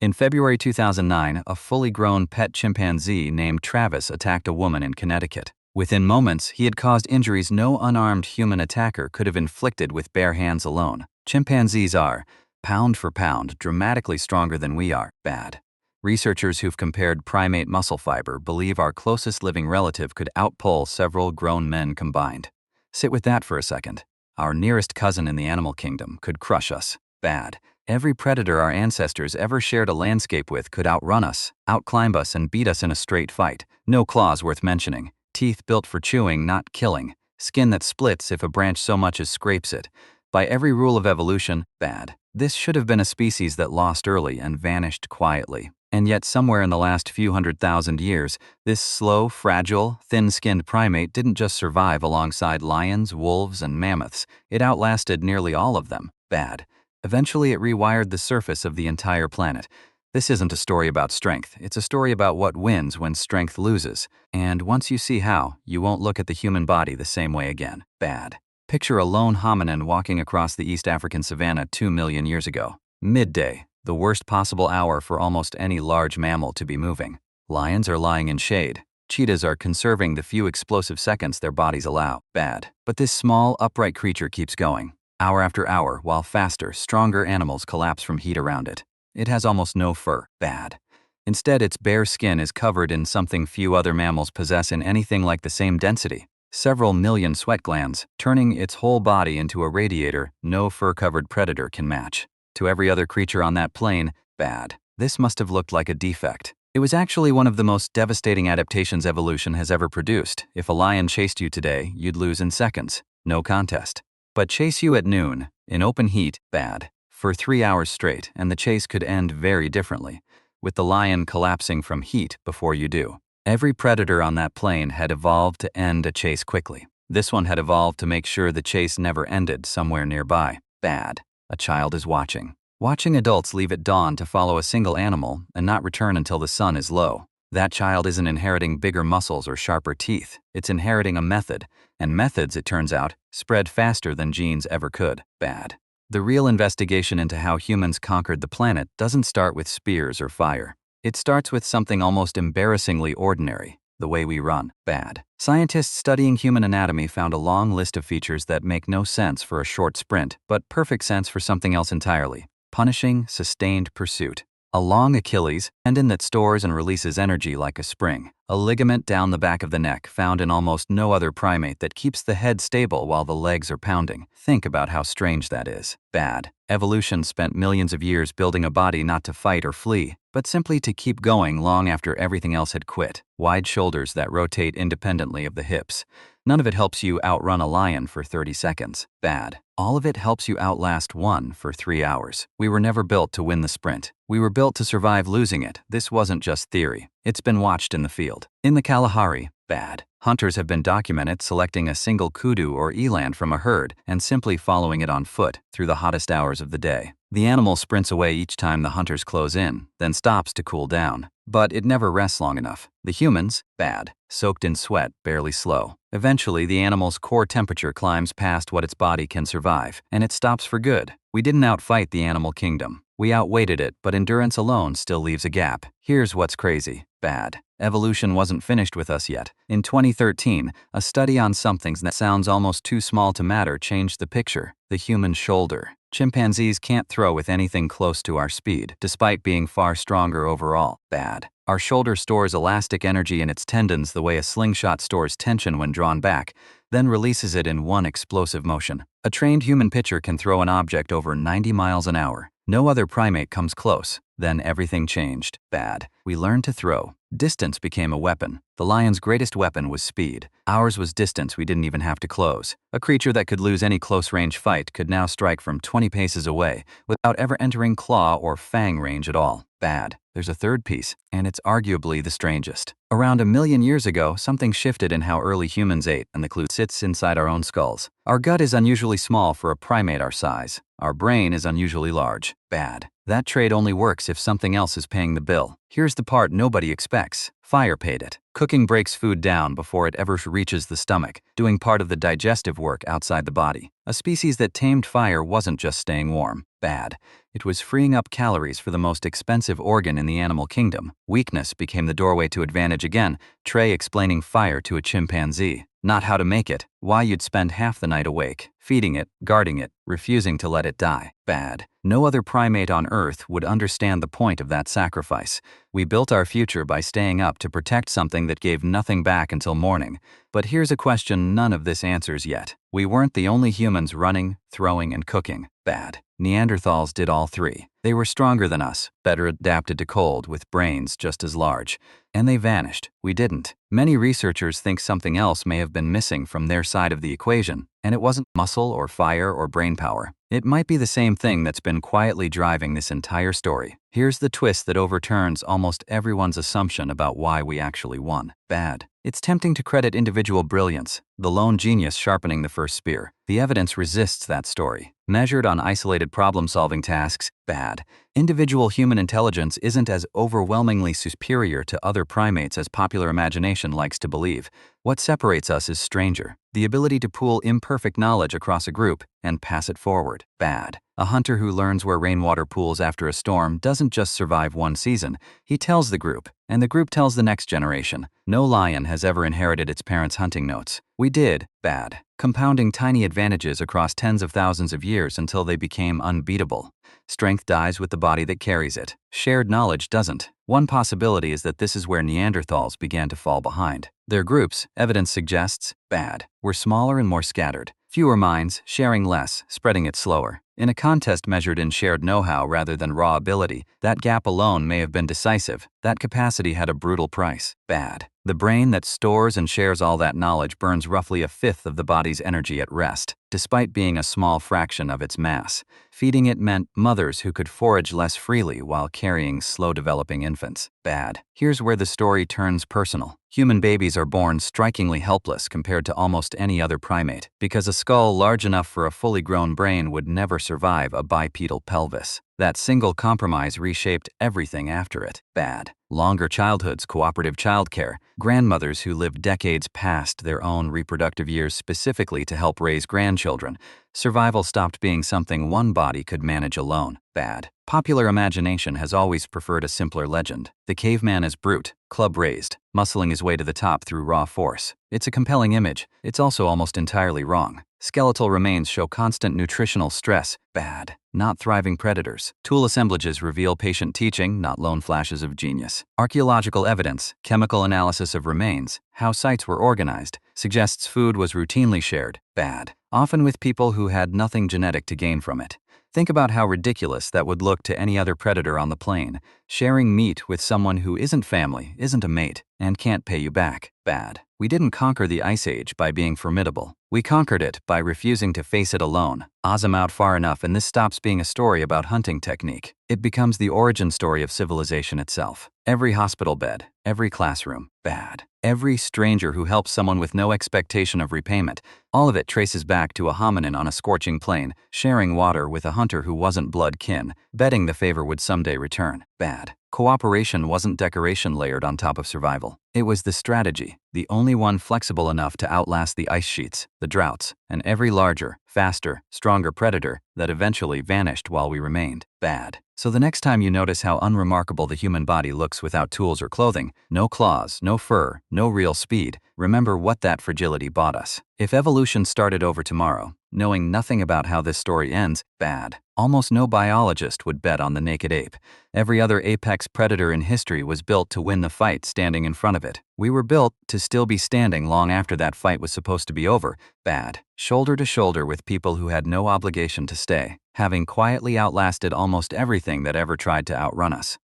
In February 2009, a fully grown pet chimpanzee named Travis attacked a woman in Connecticut. Within moments, he had caused injuries no unarmed human attacker could have inflicted with bare hands alone. Chimpanzees are, pound for pound, dramatically stronger than we are. Bad. Researchers who've compared primate muscle fiber believe our closest living relative could outpull several grown men combined. Sit with that for a second. Our nearest cousin in the animal kingdom could crush us. Bad. Every predator our ancestors ever shared a landscape with could outrun us, outclimb us, and beat us in a straight fight. No claws worth mentioning. Teeth built for chewing, not killing. Skin that splits if a branch so much as scrapes it. By every rule of evolution, bad. This should have been a species that lost early and vanished quietly. And yet somewhere in the last few 100,000 years, this slow, fragile, thin-skinned primate didn't just survive alongside lions, wolves, and mammoths. It outlasted nearly all of them. Bad. Eventually it rewired the surface of the entire planet. This isn't a story about strength, it's a story about what wins when strength loses. And once you see how, you won't look at the human body the same way again. Bad. Picture a lone hominin walking across the East African savanna 2 million years ago. Midday, the worst possible hour for almost any large mammal to be moving. Lions are lying in shade. Cheetahs are conserving the few explosive seconds their bodies allow. Bad. But this small, upright creature keeps going. Hour after hour, while faster, stronger animals collapse from heat around it. It has almost no fur. Bad. Instead, its bare skin is covered in something few other mammals possess in anything like the same density. Several million sweat glands, turning its whole body into a radiator no fur-covered predator can match. To every other creature on that plane, bad. This must have looked like a defect. It was actually one of the most devastating adaptations evolution has ever produced. If a lion chased you today, you'd lose in seconds. No contest. But chase you at noon, in open heat, bad. For 3 hours straight, and the chase could end very differently, with the lion collapsing from heat before you do. Every predator on that plane had evolved to end a chase quickly. This one had evolved to make sure the chase never ended somewhere nearby. Bad. A child is watching. Watching adults leave at dawn to follow a single animal and not return until the sun is low. That child isn't inheriting bigger muscles or sharper teeth. It's inheriting a method. And methods, it turns out, spread faster than genes ever could. Bad. The real investigation into how humans conquered the planet doesn't start with spears or fire. It starts with something almost embarrassingly ordinary, the way we run. Bad. Scientists studying human anatomy found a long list of features that make no sense for a short sprint, but perfect sense for something else entirely. Punishing, sustained pursuit. A long Achilles, tendon that stores and releases energy like a spring. A ligament down the back of the neck found in almost no other primate that keeps the head stable while the legs are pounding. Think about how strange that is. Bad. Evolution spent millions of years building a body not to fight or flee, but simply to keep going long after everything else had quit. Wide shoulders that rotate independently of the hips. None of it helps you outrun a lion for 30 seconds. Bad. All of it helps you outlast one for 3 hours. We were never built to win the sprint. We were built to survive losing it. This wasn't just theory. It's been watched in the field. In the Kalahari, bad. Hunters have been documented selecting a single kudu or eland from a herd and simply following it on foot through the hottest hours of the day. The animal sprints away each time the hunters close in, then stops to cool down. But it never rests long enough. The humans, bad. Soaked in sweat, barely slow. Eventually, the animal's core temperature climbs past what its body can survive, and it stops for good. We didn't outfight the animal kingdom. We outweighted it, but endurance alone still leaves a gap. Here's what's crazy. Bad. Evolution wasn't finished with us yet. In 2013, a study on something that sounds almost too small to matter changed the picture. The human shoulder. Chimpanzees can't throw with anything close to our speed, despite being far stronger overall. Bad. Our shoulder stores elastic energy in its tendons the way a slingshot stores tension when drawn back, then releases it in one explosive motion. A trained human pitcher can throw an object over 90 miles an hour. No other primate comes close. Then everything changed. Bad. We learned to throw. Distance became a weapon. The lion's greatest weapon was speed. Ours was distance we didn't even have to close. A creature that could lose any close-range fight could now strike from 20 paces away without ever entering claw or fang range at all. Bad. There's a third piece, and it's arguably the strangest. Around 1 million years ago, something shifted in how early humans ate, and the clue sits inside our own skulls. Our gut is unusually small for a primate our size. Our brain is unusually large. Bad. That trade only works if something else is paying the bill. Here's the part nobody expects. Fire paid it. Cooking breaks food down before it ever reaches the stomach, doing part of the digestive work outside the body. A species that tamed fire wasn't just staying warm. Bad. It was freeing up calories for the most expensive organ in the animal kingdom. Weakness became the doorway to advantage again, Trey explaining fire to a chimpanzee. Not how to make it, why you'd spend half the night awake, feeding it, guarding it, refusing to let it die. Bad. No other primate on Earth would understand the point of that sacrifice. We built our future by staying up to protect something that gave nothing back until morning. But here's a question none of this answers yet. We weren't the only humans running, throwing, and cooking. Bad. Neanderthals did all three. They were stronger than us, better adapted to cold, with brains just as large. And they vanished. We didn't. Many researchers think something else may have been missing from their side of the equation, and it wasn't muscle or fire or brain power. It might be the same thing that's been quietly driving this entire story. Here's the twist that overturns almost everyone's assumption about why we actually won. Bad. It's tempting to credit individual brilliance, the lone genius sharpening the first spear. The evidence resists that story. Measured on isolated problem-solving tasks, bad. Individual human intelligence isn't as overwhelmingly superior to other primates as popular imagination likes to believe. What separates us is stranger. The ability to pool imperfect knowledge across a group and pass it forward. Bad. A hunter who learns where rainwater pools after a storm doesn't just survive one season. He tells the group, and the group tells the next generation. No lion has ever inherited its parents' hunting notes. We did. Bad. Compounding tiny advantages across tens of thousands of years until they became unbeatable. Strength dies with the body that carries it. Shared knowledge doesn't. One possibility is that this is where Neanderthals began to fall behind. Their groups, evidence suggests, bad, were smaller and more scattered. Fewer minds, sharing less, spreading it slower. In a contest measured in shared know-how rather than raw ability, that gap alone may have been decisive. That capacity had a brutal price. Bad. The brain that stores and shares all that knowledge burns roughly a fifth of the body's energy at rest, despite being a small fraction of its mass. Feeding it meant mothers who could forage less freely while carrying slow-developing infants. Bad. Here's where the story turns personal. Human babies are born strikingly helpless compared to almost any other primate, because a skull large enough for a fully grown brain would never survive a bipedal pelvis. That single compromise reshaped everything after it. Bad. Longer childhoods, cooperative childcare, grandmothers who lived decades past their own reproductive years specifically to help raise grandchildren. Survival stopped being something one body could manage alone. Bad. Popular imagination has always preferred a simpler legend. The caveman is brute, club-raised, muscling his way to the top through raw force. It's a compelling image. It's also almost entirely wrong. Skeletal remains show constant nutritional stress. Bad. Not thriving predators. Tool assemblages reveal patient teaching, not lone flashes of genius. Archaeological evidence, chemical analysis of remains, how sites were organized, suggests food was routinely shared. Bad. Often with people who had nothing genetic to gain from it. Think about how ridiculous that would look to any other predator on the plain. Sharing meat with someone who isn't family, isn't a mate, and can't pay you back. Bad. We didn't conquer the Ice Age by being formidable. We conquered it by refusing to face it alone. Zoom out far enough and this stops being a story about hunting technique. It becomes the origin story of civilization itself. Every hospital bed, every classroom, bad. Every stranger who helps someone with no expectation of repayment, all of it traces back to a hominin on a scorching plain, sharing water with a hunter who wasn't blood kin, betting the favor would someday return. Bad. Cooperation wasn't decoration layered on top of survival. It was the strategy, the only one flexible enough to outlast the ice sheets, the droughts, and every larger, faster, stronger predator that eventually vanished while we remained. Bad. So the next time you notice how unremarkable the human body looks without tools or clothing, no claws, no fur, no real speed, remember what that fragility bought us. If evolution started over tomorrow, knowing nothing about how this story ends, bad. Almost no biologist would bet on the naked ape. Every other apex predator in history was built to win the fight standing in front of it. We were built to still be standing long after that fight was supposed to be over. Bad. Shoulder to shoulder with people who had no obligation to stay, having quietly outlasted almost everything that ever tried to outrun us.